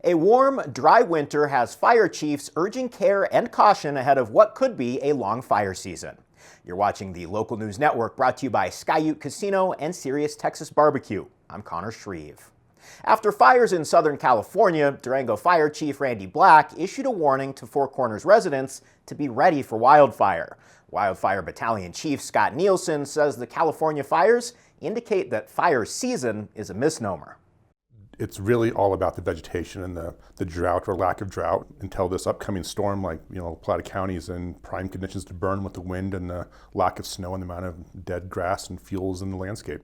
A warm, dry winter has fire chiefs urging care and caution ahead of what could be a long fire season. You're watching the Local News Network, brought to you by Skyute Casino and Sirius Texas Barbecue. I'm Connor Shreve. After fires in Southern California, Durango Fire Chief Randy Black issued a warning to Four Corners residents to be ready for wildfire. Wildfire Battalion Chief Scott Nielsen says the California fires indicate that fire season is a misnomer. It's really all about the vegetation and the drought or lack of drought until this upcoming storm, like, Plata County is in prime conditions to burn with the wind and the lack of snow and the amount of dead grass and fuels in the landscape.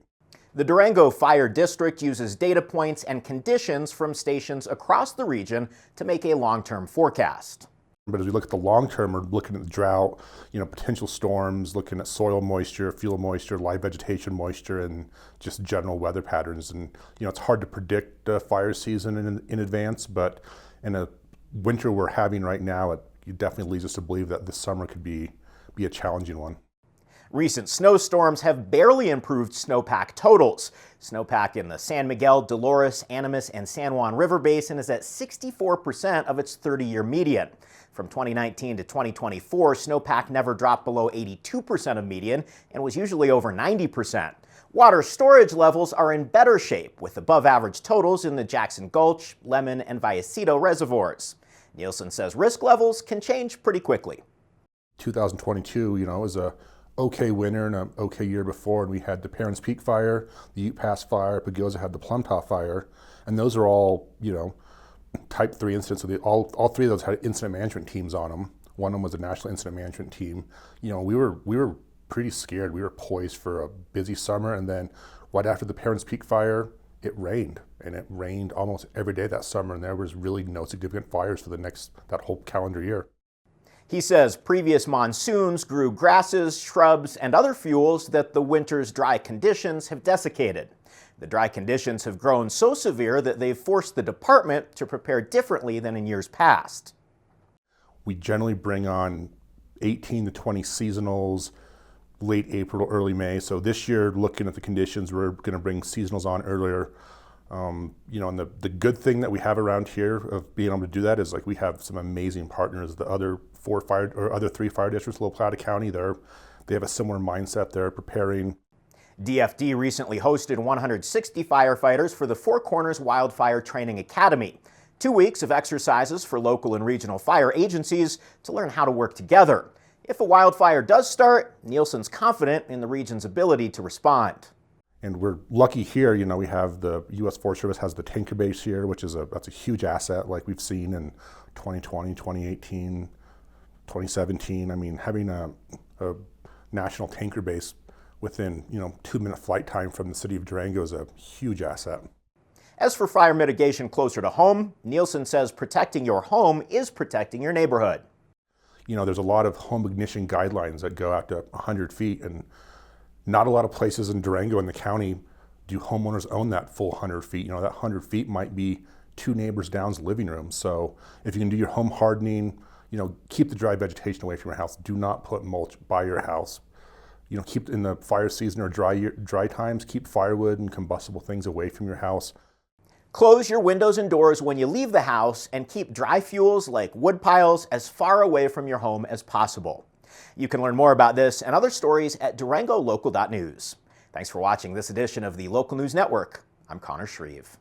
The Durango Fire District uses data points and conditions from stations across the region to make a long-term forecast. But as we look at the long term, we're looking at the drought, potential storms, looking at soil moisture, fuel moisture, live vegetation moisture, and just general weather patterns. And, it's hard to predict fire season in advance, but in a winter we're having right now, it definitely leads us to believe that this summer could be a challenging one. Recent snowstorms have barely improved snowpack totals. Snowpack in the San Miguel, Dolores, Animas, and San Juan River Basin is at 64% of its 30-year median. From 2019 to 2024, snowpack never dropped below 82% of median and was usually over 90%. Water storage levels are in better shape, with above-average totals in the Jackson Gulch, Lemon, and Vallecito reservoirs. Nielsen says risk levels can change pretty quickly. 2022, was a okay winter and an okay year before, and we had the Perrins Peak fire, the Ute Pass fire, Pagosa had the Plum Top fire, and those are all, type 3 incidents. So all three of those had incident management teams on them. One of them was a national incident management team. We were pretty scared. We were poised for a busy summer, and then right after the Perrins Peak fire, it rained, and it rained almost every day that summer, and there was really no significant fires for that whole calendar year. He says previous monsoons grew grasses, shrubs, and other fuels that the winter's dry conditions have desiccated. The dry conditions have grown so severe that they've forced the department to prepare differently than in years past. We generally bring on 18 to 20 seasonals late April, early May. So this year, looking at the conditions, we're going to bring seasonals on earlier. And the good thing that we have around here of being able to do that is, like, we have some amazing partners. The other three fire districts, Little Plata County, they have a similar mindset. They're preparing. DFD recently hosted 160 firefighters for the Four Corners Wildfire Training Academy. 2 weeks of exercises for local and regional fire agencies to learn how to work together. If a wildfire does start, Nielsen's confident in the region's ability to respond. And we're lucky here, we have the U.S. Forest Service has the tanker base here, which is that's a huge asset, like we've seen in 2020, 2018, 2017. Having a national tanker base within 2-minute flight time from the city of Durango is a huge asset. As for fire mitigation closer to home, Nielsen says protecting your home is protecting your neighborhood. There's a lot of home ignition guidelines that go out to 100 feet, and not a lot of places in Durango and the county do homeowners own that full 100 feet. That 100 feet might be 2 neighbors down's living room. So if you can do your home hardening, keep the dry vegetation away from your house. Do not put mulch by your house. Keep in the fire season or dry times, keep firewood and combustible things away from your house. Close your windows and doors when you leave the house, and keep dry fuels like wood piles as far away from your home as possible. You can learn more about this and other stories at DurangoLocal.news. Thanks for watching this edition of the Local News Network. I'm Connor Shreve.